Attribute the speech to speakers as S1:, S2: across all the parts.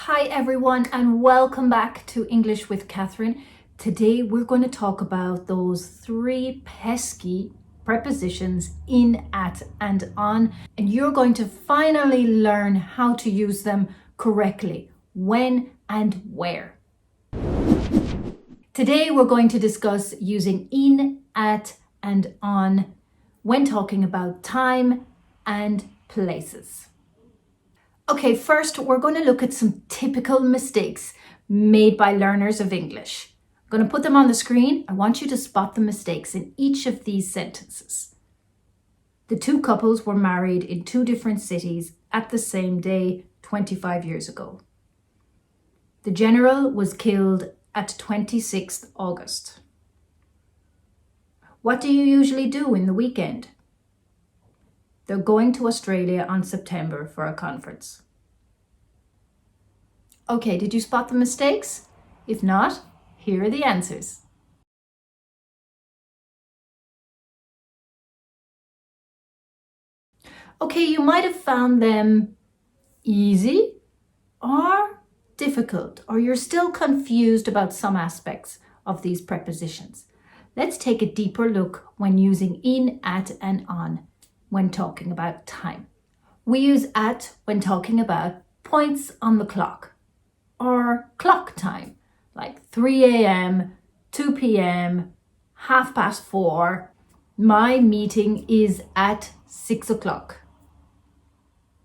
S1: Hi everyone and welcome back to English with Kathryn. Today we're going to talk about those three pesky prepositions in, at and on, and you're going to finally learn how to use them correctly, when and where. Today we're going to discuss using in, at and on when talking about time and places. Okay, first we're going to look at some typical mistakes made by learners of English. I'm going to put them on the screen. I want you to spot the mistakes in each of these sentences. The two couples were married in two different cities at the same day 25 years ago. The general was killed at 26th August. What do you usually do in the weekend? They're going to Australia on September for a conference. Okay, did you spot the mistakes? If not, here are the answers. Okay, you might have found them easy or difficult, or you're still confused about some aspects of these prepositions. Let's take a deeper look when using in, at, and on when talking about time. We use at when talking about points on the clock or clock time, like 3 a.m., 2 p.m., 4:30. My meeting is at 6 o'clock.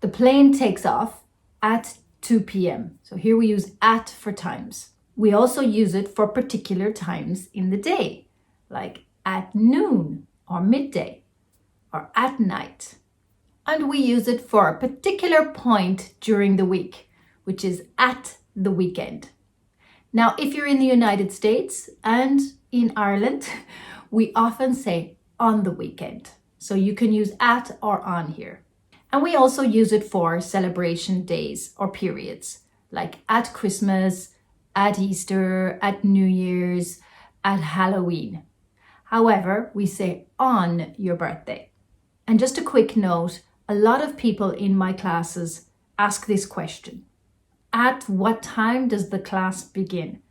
S1: The plane takes off at 2 p.m. So here we use at for times. We also use it for particular times in the day, like at noon or midday or at night. And we use it for a particular point during the week, which is at the weekend. Now, if you're in the United States and in Ireland, we often say on the weekend. So you can use at or on here. And we also use it for celebration days or periods, like at Christmas, at Easter, at New Year's, at Halloween. However, we say on your birthday. And just a quick note, a lot of people in my classes ask this question. At what time does the class begin?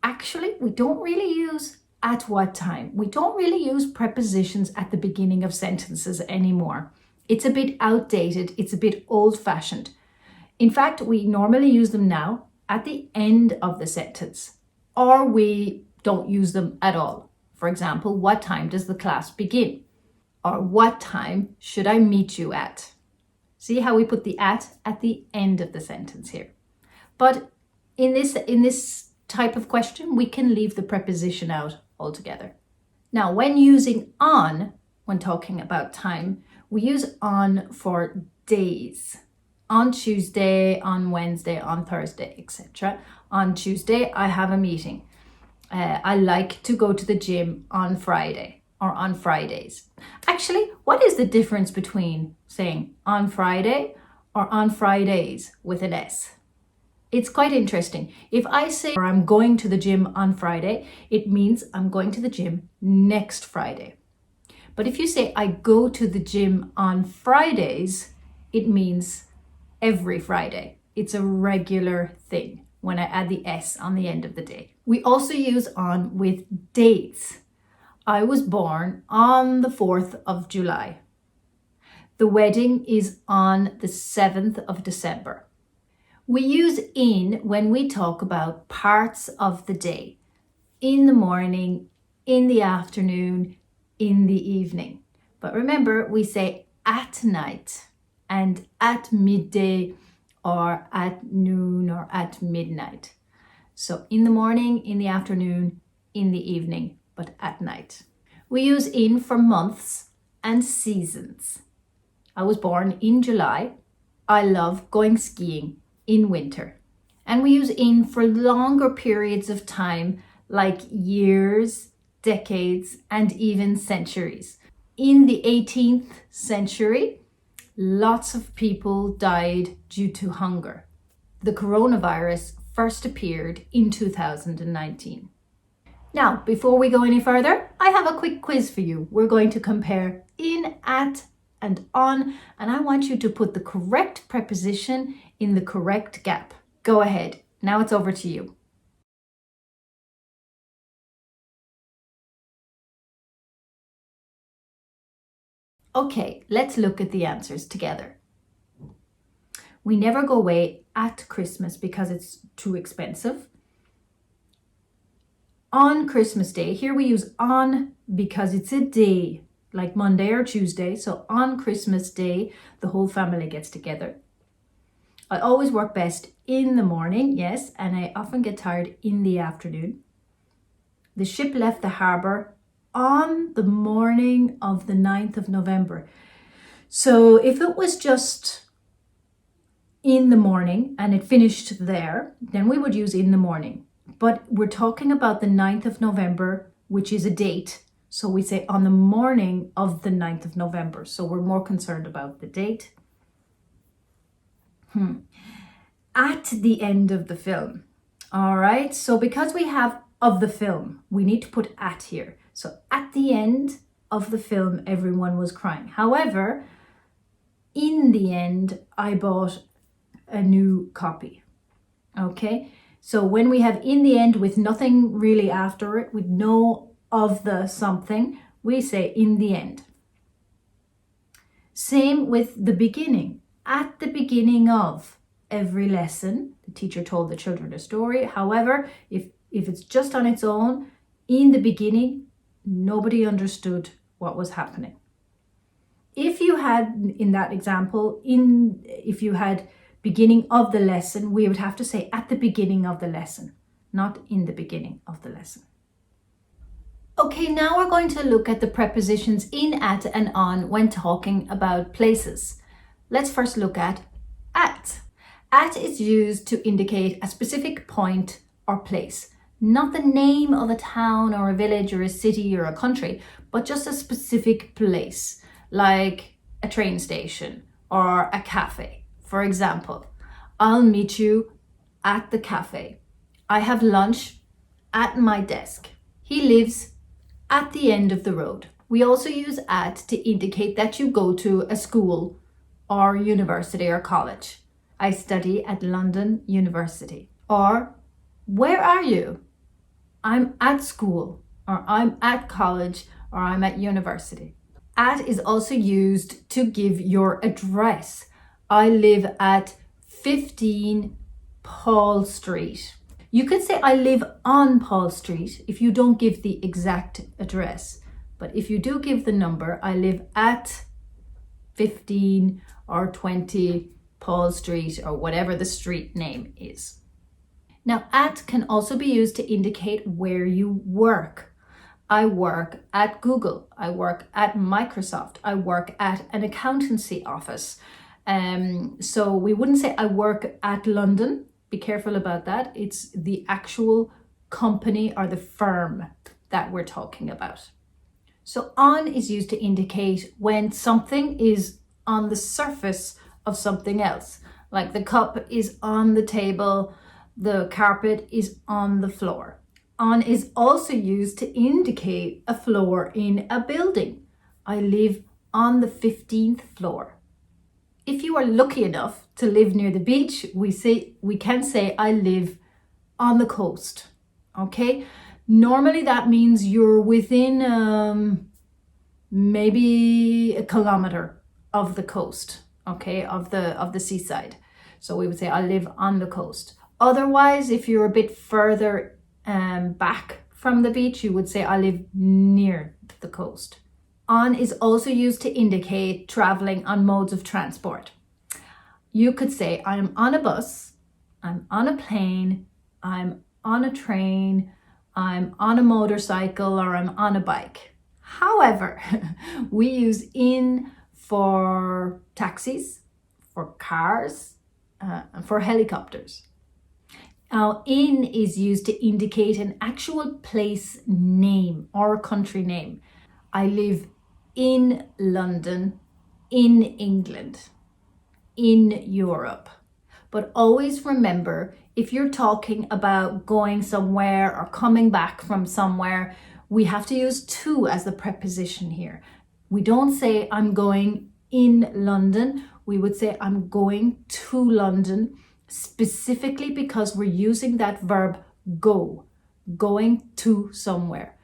S1: Actually, we don't really use at what time. We don't really use prepositions at the beginning of sentences anymore. It's a bit outdated. It's a bit old-fashioned. In fact, we normally use them now at the end of the sentence, or we don't use them at all. For example, what time does the class begin? Or what time should I meet you at? See how we put the at the end of the sentence here. But in this type of question, we can leave the preposition out altogether. Now, when using on, when talking about time, we use on for days. On Tuesday, on Wednesday, on Thursday, etc. On Tuesday, I have a meeting. I like to go to the gym on Friday or on Fridays. Actually, what is the difference between saying on Friday or on Fridays with an S? It's quite interesting. If I say I'm going to the gym on Friday, it means I'm going to the gym next Friday. But if you say I go to the gym on Fridays, it means every Friday. It's a regular thing when I add the S on the end of the day. We also use on with dates. I was born on the 4th of July. The wedding is on the 7th of December. We use in when we talk about parts of the day. In the morning, in the afternoon, in the evening. But remember, we say at night and at midday or at noon or at midnight. So in the morning, in the afternoon, in the evening, but at night. We use in for months and seasons. I was born in July. I love going skiing in winter. And we use in for longer periods of time, like years, decades, and even centuries. In the 18th century, lots of people died due to hunger. The coronavirus first appeared in 2019. Now, before we go any further, I have a quick quiz for you. We're going to compare in, at, and on, and I want you to put the correct preposition in the correct gap. Go ahead. Now it's over to you. Okay, let's look at the answers together. We never go away at Christmas because it's too expensive. On Christmas Day, here we use on because it's a day, like Monday or Tuesday. So on Christmas Day, the whole family gets together. I always work best in the morning, yes, and I often get tired in the afternoon. The ship left the harbour on the morning of the 9th of November. So if it was just in the morning and it finished there, then we would use in the morning. But we're talking about the 9th of November, which is a date. So we say on the morning of the 9th of November. So we're more concerned about the date. At the end of the film. All right. So because we have of the film, we need to put at here. So at the end of the film, everyone was crying. However, in the end, I bought a new copy. Okay. So when we have in the end with nothing really after it, with no of the something, we say in the end. Same with the beginning. At the beginning of every lesson, the teacher told the children a story. However, if it's just on its own, in the beginning, nobody understood what was happening. If you had, in that example, if you had beginning of the lesson, we would have to say at the beginning of the lesson, not in the beginning of the lesson. Okay, now we're going to look at the prepositions in, at, and on when talking about places. Let's first look at at. At is used to indicate a specific point or place, not the name of a town or a village or a city or a country, but just a specific place, like a train station or a cafe. For example, I'll meet you at the cafe. I have lunch at my desk. He lives at the end of the road. We also use at to indicate that you go to a school or university or college. I study at London University. Or, where are you? I'm at school, or I'm at college, or I'm at university. At is also used to give your address. I live at 15 Paul Street. You could say I live on Paul Street if you don't give the exact address. But if you do give the number, I live at 15 or 20 Paul Street, or whatever the street name is. Now, at can also be used to indicate where you work. I work at Google. I work at Microsoft. I work at an accountancy office. So we wouldn't say I work at London. Be careful about that. It's the actual company or the firm that we're talking about. So on is used to indicate when something is on the surface of something else. Like the cup is on the table, the carpet is on the floor. On is also used to indicate a floor in a building. I live on the 15th floor. If you are lucky enough to live near the beach, we can say I live on the coast. Okay? Normally that means you're within maybe a kilometer of the coast, okay, of the seaside. So we would say I live on the coast. Otherwise, if you're a bit further back from the beach, you would say I live near the coast. On is also used to indicate traveling on modes of transport. You could say I'm on a bus, I'm on a plane, I'm on a train, I'm on a motorcycle, or I'm on a bike. However, we use in for taxis, for cars, and for helicopters. Now, in is used to indicate an actual place name or a country name. I live in London, in England, in Europe. But always remember, if you're talking about going somewhere or coming back from somewhere, we have to use to as the preposition here. We don't say I'm going in London. We would say I'm going to London, specifically because we're using that verb go, going to somewhere.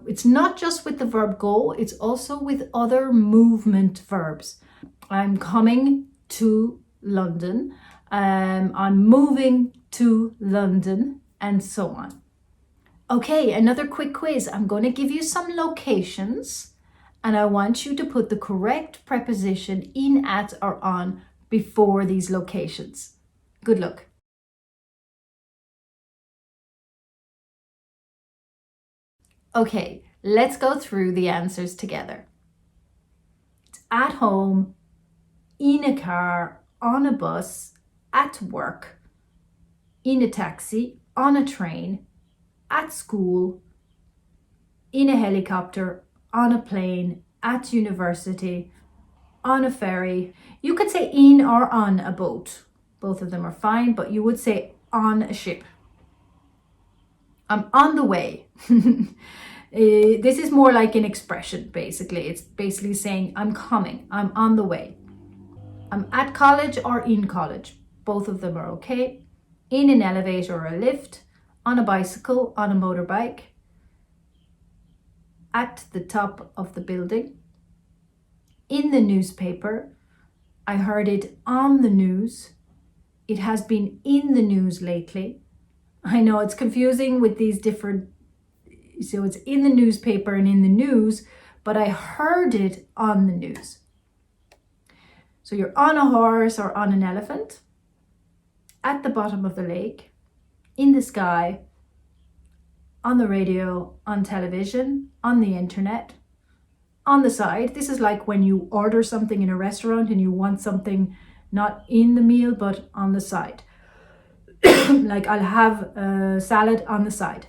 S1: It's not just with the verb go, it's also with other movement verbs. I'm coming to London, I'm moving to London, and so on. Okay, another quick quiz. I'm going to give you some locations and I want you to put the correct preposition in, at, or on before these locations. Good luck. Okay, let's go through the answers together. It's at home, in a car, on a bus, at work, in a taxi, on a train, at school, in a helicopter, on a plane, at university, on a ferry. You could say in or on a boat. Both of them are fine, but you would say on a ship. I'm on the way. This is more like an expression, basically. It's basically saying I'm coming, I'm on the way. I'm at college or in college. Both of them are okay. In an elevator or a lift, on a bicycle, on a motorbike, at the top of the building, in the newspaper. I heard it on the news. It has been in the news lately. I know it's confusing with these different, so it's in the newspaper and in the news, but I heard it on the news. So you're on a horse or on an elephant, at the bottom of the lake, in the sky, on the radio, on television, on the internet, on the side. This is like when you order something in a restaurant and you want something not in the meal, but on the side. Like I'll have a salad on the side.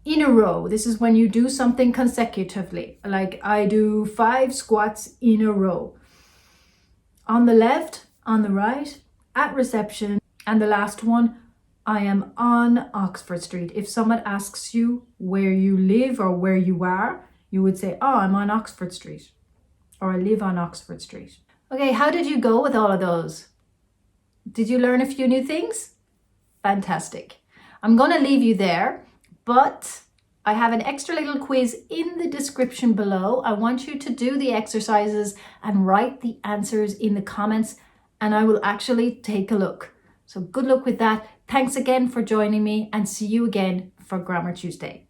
S1: In a row, this is when you do something consecutively. Like I do 5 squats in a row. On the left, on the right, at reception. And the last one, I am on Oxford Street. If someone asks you where you live or where you are, you would say, oh, I'm on Oxford Street, or I live on Oxford Street. Okay, how did you go with all of those? Did you learn a few new things? Fantastic. I'm going to leave you there, but I have an extra little quiz in the description below. I want you to do the exercises and write the answers in the comments, and I will actually take a look. So good luck with that. Thanks again for joining me, and see you again for Grammar Tuesday.